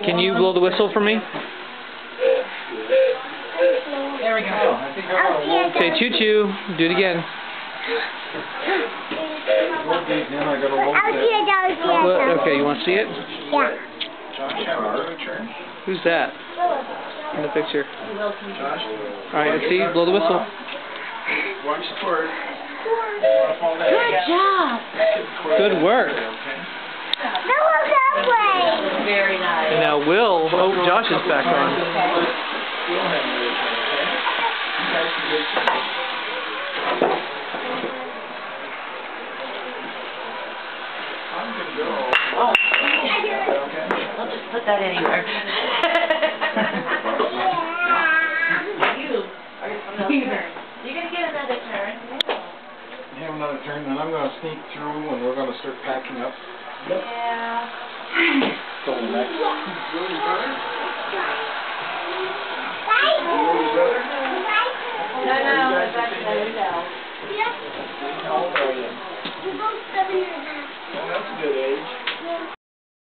Can you blow the whistle for me? There we go. Okay, choo-choo. Do it again. Okay, you want to see it? Yeah. Who's that in the picture? Alright, let's see. Blow the whistle. Watch the cord. Good job. Good work. That was that way. Very nice. And now Will, oh, Josh is back on. Oh, I'll just put that anywhere. You're going to get another turn. You have another turn, then I'm going to sneak through and we're going to start packing up. Yeah. Till the next. Bye. No, that's another cell. Yeah.